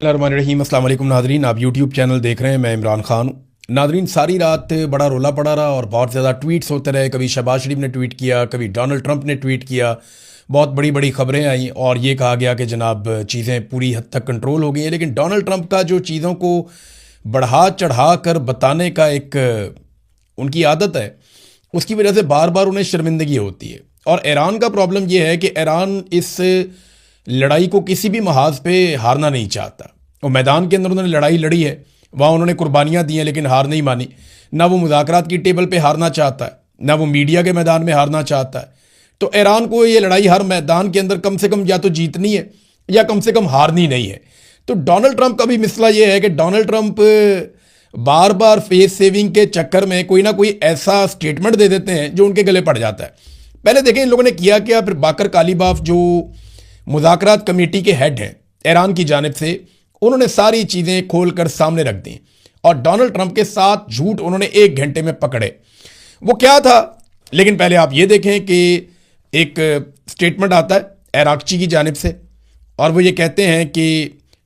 रहीम अस्सलाम वालेकुम नादरीन, आप यूट्यूब चैनल देख रहे हैं। मैं इमरान खान हूँ। नादरीन, सारी रात बड़ा रोला पड़ा रहा और बहुत ज़्यादा ट्वीट्स होते रहे। कभी शहबाज शरीफ ने ट्वीट किया, कभी डोनाल्ड ट्रंप ने ट्वीट किया, बहुत बड़ी बड़ी खबरें आई और ये कहा गया कि जनाब चीज़ें पूरी हद तक कंट्रोल हो गई हैं। लेकिन डोनाल्ड ट्रंप का जो चीज़ों को बढ़ा चढ़ा कर बताने का एक उनकी आदत है, उसकी वजह से बार बार उन्हें शर्मिंदगी होती है। और ईरान का प्रॉब्लम यह है कि ईरान इस लड़ाई को किसी भी महाज पे हारना नहीं चाहता। और मैदान के अंदर उन्होंने लड़ाई लड़ी है, वहाँ उन्होंने कुर्बानियाँ दी हैं, लेकिन हार नहीं मानी। ना वो मुज़ाकरात की टेबल पे हारना चाहता है, ना वो मीडिया के मैदान में हारना चाहता है। तो ईरान को ये लड़ाई हर मैदान के अंदर कम से कम या तो जीतनी है या कम से कम हारनी नहीं है। तो डोनाल्ड ट्रंप का भी मसला ये है कि डोनाल्ड ट्रंप बार बार फेस सेविंग के चक्कर में कोई ना कोई ऐसा स्टेटमेंट दे देते हैं जो उनके गले पड़ जाता है। पहले देखें इन लोगों ने किया क्या। फिर बाकर कालीबाफ जो मुज़ाकरात कमेटी के हेड हैं ईरान की जानिब से, उन्होंने सारी चीज़ें खोल कर सामने रख दी और डोनाल्ड ट्रंप के साथ झूठ उन्होंने 1 घंटे में पकड़े। वो क्या था, लेकिन पहले आप ये देखें कि एक स्टेटमेंट आता है इराक़ची की जानिब से और वो ये कहते हैं कि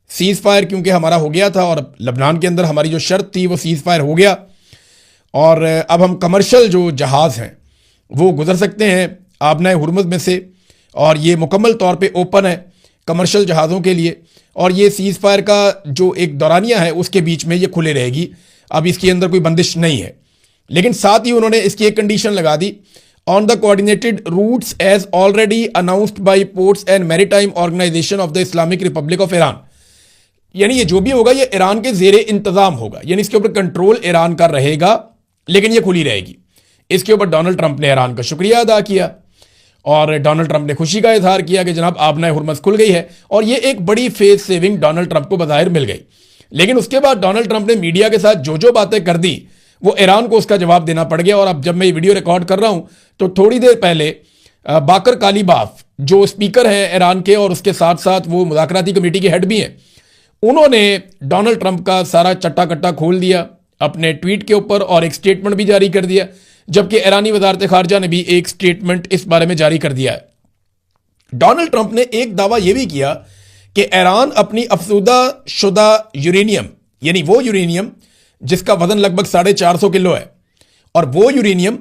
सीज़ फायर क्योंकि हमारा हो गया था और लबनान के अंदर हमारी जो शर्त थी वो सीज़ फायर हो गया और अब हम कमर्शियल जो जहाज़ हैं वो गुजर सकते हैं आबनाए हुरमुज़ में से, और ये मुकम्मल तौर पे ओपन है कमर्शियल जहाज़ों के लिए। और ये सीज़ फायर का जो एक दौरानिया है उसके बीच में ये खुले रहेगी, अब इसके अंदर कोई बंदिश नहीं है। लेकिन साथ ही उन्होंने इसकी एक कंडीशन लगा दी, on the coordinated routes as already announced by Ports and Maritime Organisation of the Islamic Republic of Iran. यानी ये जो भी होगा ये ईरान के जेरे इंतजाम होगा, यानी इसके ऊपर कंट्रोल ईरान का रहेगा, लेकिन ये खुली रहेगी। इसके ऊपर डोनाल्ड ट्रंप ने ईरान का शुक्रिया अदा किया और डोनाल्ड ट्रंप ने खुशी का इजहार किया कि जनाब आबनाए हुरमुज़ खुल गई है, और ये एक बड़ी फेस सेविंग डोनाल्ड ट्रंप को बज़ाहिर मिल गई। लेकिन उसके बाद डोनाल्ड ट्रंप ने मीडिया के साथ जो जो बातें कर दी वो ईरान को उसका जवाब देना पड़ गया। और अब जब मैं ये वीडियो रिकॉर्ड कर रहा हूं तो थोड़ी देर पहले बाकर कालीबाफ जो स्पीकर हैं ईरान के और उसके साथ साथ वो मुज़ाकराती कमेटी के हेड भी हैं, उन्होंने डोनाल्ड ट्रंप का सारा चट्टा कट्टा खोल दिया अपने ट्वीट के ऊपर और एक स्टेटमेंट भी जारी कर दिया, जबकि ईरानी वजारत खारजा ने भी एक स्टेटमेंट इस बारे में जारी कर दिया है। डोनाल्ड ट्रंप ने एक दावा यह भी किया कि ईरान अपनी अफसूदा शुदा यूरेनियम, यानी वो यूरेनियम जिसका वजन लगभग 450 किलो है, और वो यूरेनियम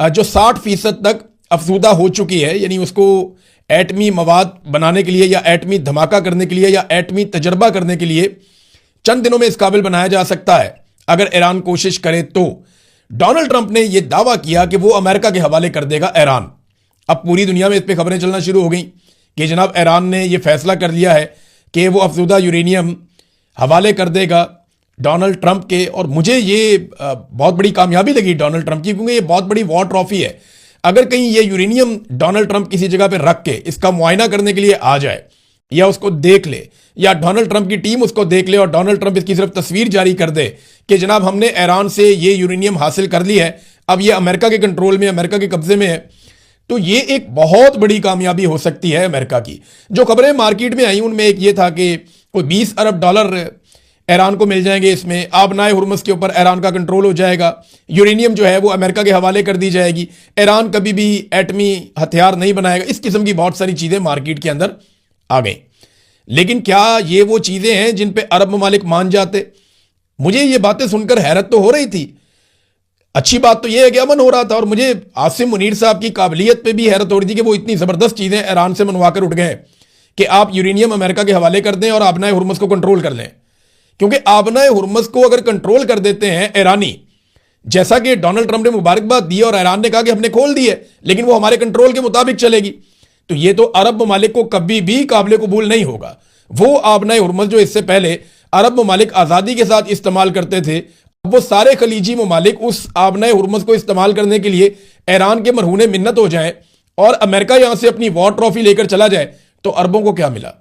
जो 60% तक अफसूदा हो चुकी है, यानी उसको एटमी मवाद बनाने के लिए या एटमी धमाका करने के लिए या एटमी तजर्बा करने के लिए चंद दिनों में इस काबिल बनाया जा सकता है अगर ईरान कोशिश करे तो। डोनाल्ड ट्रंप ने यह दावा किया कि वो अमेरिका के हवाले कर देगा ईरान। अब पूरी दुनिया में इस पर खबरें चलना शुरू हो गई कि जनाब ईरान ने यह फैसला कर लिया है कि वो अफसूदा यूरेनियम हवाले कर देगा डोनाल्ड ट्रंप के। और मुझे ये बहुत बड़ी कामयाबी लगी डोनाल्ड ट्रंप की, क्योंकि ये बहुत बड़ी वॉर ट्रॉफी है। अगर कहीं ये यूरेनियम डोनाल्ड ट्रंप किसी जगह पर रख के इसका मुआयना करने के लिए आ जाए या उसको देख ले या डोनाल्ड ट्रंप की टीम उसको देख ले और डोनाल्ड ट्रंप इसकी सिर्फ तस्वीर जारी कर दे कि जनाब हमने ईरान से ये यूरेनियम हासिल कर ली है, अब ये अमेरिका के कंट्रोल में, अमेरिका के कब्जे में है, तो ये एक बहुत बड़ी कामयाबी हो सकती है अमेरिका की। जो खबरें मार्केट में आई उनमें एक ये था कि कोई $20 अरब ईरान को मिल जाएंगे, इसमें आबनाए हुरमुज़ के ऊपर ईरान का कंट्रोल हो जाएगा, यूरेनियम जो है वो अमेरिका के हवाले कर दी जाएगी, ईरान कभी भी एटमी हथियार नहीं बनाएगा। इस किस्म की बहुत सारी चीज़ें मार्केट के अंदर आ गई। लेकिन क्या ये वो चीज़ें हैं जिन पे अरब ममालिक मान जाते? मुझे ये बातें सुनकर हैरत तो हो रही थी। अच्छी बात तो ये है कि अमन हो रहा था, और मुझे आसिम मुनीर साहब की काबिलियत पे भी हैरत हो रही थी कि वो इतनी ज़बरदस्त चीज़ें ईरान से मनवा कर उठ गए कि आप यूरेनियम अमेरिका के हवाले कर दें और आबनाए हुरमुज़ को कंट्रोल कर लें। क्योंकि आबनाए हुरमुज़ को अगर कंट्रोल कर देते हैं ईरानी, जैसा कि डोनाल्ड ट्रंप ने मुबारकबाद दी और ईरान ने कहा कि हमने खोल दी है लेकिन वो हमारे कंट्रोल के मुताबिक चलेगी, तो ये तो अरब ममालिक को कभी भी काबिल कबूल नहीं होगा। वो आबनाए हुरमुज़ जो इससे पहले अरब ममालिक आज़ादी के साथ इस्तेमाल करते थे, अब वो सारे खलीजी ममालिक उस आबनाए हुरमुज़ को इस्तेमाल करने के लिए ईरान के मरहूने मिन्नत हो जाए और अमेरिका यहां से अपनी वॉर ट्रॉफी लेकर चला जाए, तो अरबों को क्या मिला?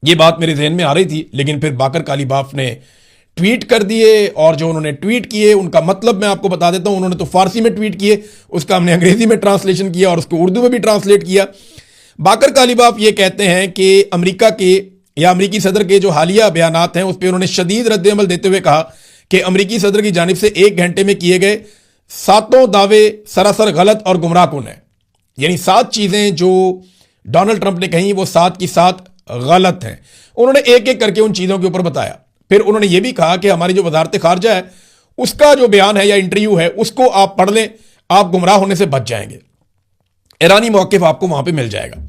ये बात मेरे जहन में आ रही थी। लेकिन फिर बाकर कालीबाफ ने ट्वीट कर दिए, और जो उन्होंने ट्वीट किए उनका मतलब मैं आपको बता देता हूं। उन्होंने तो फारसी में ट्वीट किए, उसका हमने अंग्रेजी में ट्रांसलेशन किया और उसको उर्दू में भी ट्रांसलेट किया। बाकर कालीबाफ ये कहते हैं कि अमेरिका के या अमेरिकी सदर के जो हालिया बयानात हैं उस पर उन्होंने शदीद रद्द-ए-अमल देते हुए कहा कि अमेरिकी सदर की जानिब से 1 घंटे में किए गए 7 दावे सरासर गलत और गुमराह कुन है। यानी 7 चीज़ें जो डोनाल्ड ट्रंप ने कही वो 7 की 7 गलत हैं। उन्होंने एक एक करके उन चीज़ों के ऊपर बताया। फिर उन्होंने ये भी कहा कि हमारी जो वजारत खारजा है उसका जो बयान है या इंटरव्यू है उसको आप पढ़ लें, आप गुमराह होने से बच जाएंगे, ईरानी मौक़िफ़ आपको वहां पे मिल जाएगा।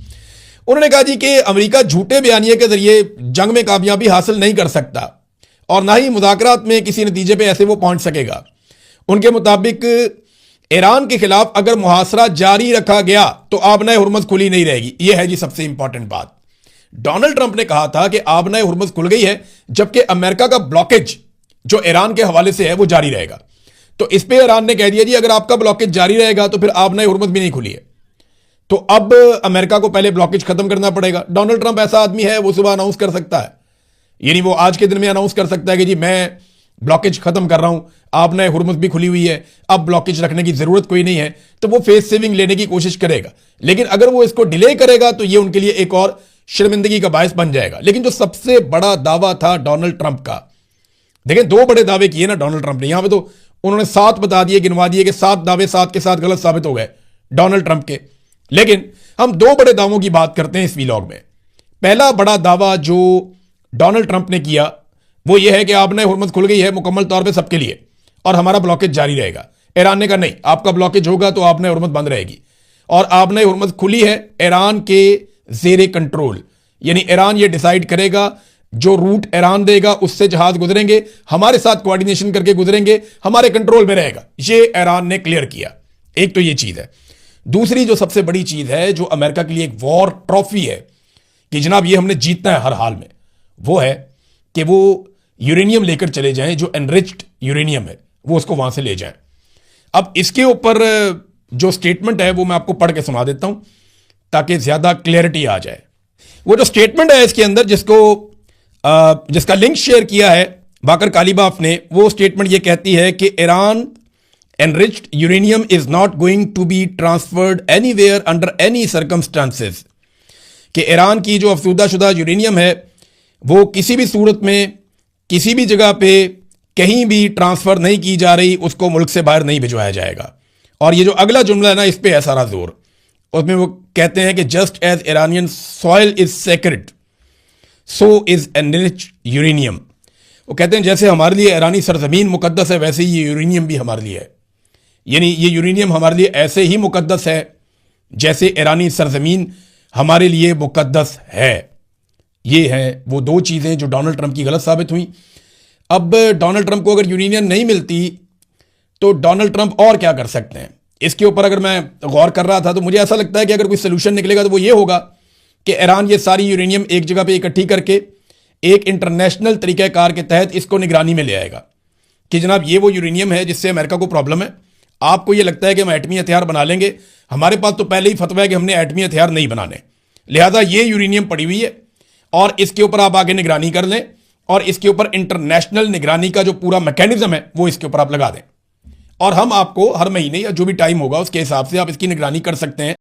उन्होंने कहा जी कि अमेरिका झूठे बयानिए के जरिए जंग में कामयाबी हासिल नहीं कर सकता और ना ही मुज़ाकरात में किसी नतीजे पे ऐसे वो पहुंच सकेगा। उनके मुताबिक ईरान के खिलाफ अगर मुहासरा जारी रखा गया तो आबनाए हुर्मुज़ खुली नहीं रहेगी। यह है जी सबसे इंपॉर्टेंट बात। डोनाल्ड ट्रंप ने कहा था कि आबनाए हुर्मुज़ खुल गई है, जबकि अमेरिका का ब्लॉकेज जो ईरान के हवाले से है वो जारी रहेगा। तो इस पे ईरान ने कह दिया जी अगर आपका ब्लॉकेज जारी रहेगा तो फिर आबनाए हुर्मुज़ भी नहीं खुली है, तो अब अमेरिका को पहले ब्लॉकेज खत्म करना पड़ेगा। डोनाल्ड ट्रंप ऐसा आदमी है, वो सुबह अनाउंस कर सकता है, यानी वो आज के दिन में अनाउंस कर सकता है कि जी मैं ब्लॉकेज खत्म कर रहा हूं, आपने हुर्मुज़ भी खुली हुई है, अब ब्लॉकेज रखने की जरूरत कोई नहीं है, तो वो फेस सेविंग लेने की कोशिश करेगा। लेकिन अगर वो इसको डिले करेगा तो ये उनके लिए एक और शर्मिंदगी का बायस बन जाएगा। लेकिन जो सबसे बड़ा दावा था डोनाल्ड ट्रंप का, देखें 2 बड़े दावे किए ना डोनाल्ड ट्रंप ने, यहां पे तो उन्होंने 7 बता दिए, गिनवा दिए कि 7 दावे 7 के 7 गलत साबित हो गए डोनाल्ड ट्रंप के। लेकिन हम 2 बड़े दावों की बात करते हैं इस वीलॉग में। पहला बड़ा दावा जो डोनाल्ड ट्रंप ने किया वो ये है कि आपने हुर्मुज़ खुल गई है मुकम्मल तौर पे सबके लिए और हमारा ब्लॉकेज जारी रहेगा। ईरान ने कहा नहीं, आपका ब्लॉकेज होगा तो आपने हुर्मुज़ बंद रहेगी और आपने हुर्मुज़ खुली है ईरान के जेरे कंट्रोल, यानी ईरान ये डिसाइड करेगा, जो रूट ईरान देगा उससे जहाज गुजरेंगे, हमारे साथ कोऑर्डिनेशन करके गुजरेंगे, हमारे कंट्रोल में रहेगा। ये ईरान ने क्लियर किया। एक तो ये चीज है। दूसरी जो सबसे बड़ी चीज है जो अमेरिका के लिए एक वॉर ट्रॉफी है कि जनाब ये हमने जीतना है हर हाल में, वो है कि वो यूरेनियम लेकर चले जाएं, जो एनरिच्ड यूरेनियम है वो उसको वहां से ले जाएं। अब इसके ऊपर जो स्टेटमेंट है वो मैं आपको पढ़ के सुना देता हूं ताकि ज्यादा क्लैरिटी आ जाए। वो जो स्टेटमेंट है इसके अंदर जिसका लिंक शेयर किया है बाकर कालीबाफ ने, वो स्टेटमेंट ये कहती है कि Iran enriched uranium is not going to be transferred anywhere under any circumstances, कि ईरान की जो अफसूदाशुदा यूरेनियम है वो किसी भी सूरत में किसी भी जगह पे कहीं भी ट्रांसफर नहीं की जा रही, उसको मुल्क से बाहर नहीं भिजवाया जाएगा। और ये जो अगला जुमला है ना, इस पे है सारा जोर। उसमें वो कहते हैं कि just as Iranian soil is sacred so is enriched uranium. वो कहते हैं जैसे हमारे लिए ईरानी सरजमीन मुकद्दस है वैसे ही ये यूरेनियम भी हमारे लिए है, यानी ये यूरेनियम हमारे लिए ऐसे ही मुकद्दस है जैसे ईरानी सरजमीन हमारे लिए मुकद्दस है। ये हैं वो 2 चीज़ें जो डोनाल्ड ट्रंप की गलत साबित हुई। अब डोनाल्ड ट्रंप को अगर यूरेनियम नहीं मिलती तो डोनाल्ड ट्रंप और क्या कर सकते हैं, इसके ऊपर अगर मैं गौर कर रहा था तो मुझे ऐसा लगता है कि अगर कोई सोल्यूशन निकलेगा तो वो ये होगा कि ईरान ये सारी यूरेनियम एक जगह पे इकट्ठी करके एक इंटरनेशनल तरीक़ाकार के तहत इसको निगरानी में ले आएगा कि जनाब ये वो यूरेनियम है जिससे अमेरिका को प्रॉब्लम है, आपको ये लगता है कि हम एटमी हथियार बना लेंगे, हमारे पास तो पहले ही फतवा है कि हमने एटमी हथियार नहीं बनाने, लिहाजा ये यूरेनियम पड़ी हुई है और इसके ऊपर आप आगे निगरानी कर लें और इसके ऊपर इंटरनेशनल निगरानी का जो पूरा मैकेनिज्म है वो इसके ऊपर आप लगा दें और हम आपको हर महीने या जो भी टाइम होगा उसके हिसाब से आप इसकी निगरानी कर सकते हैं।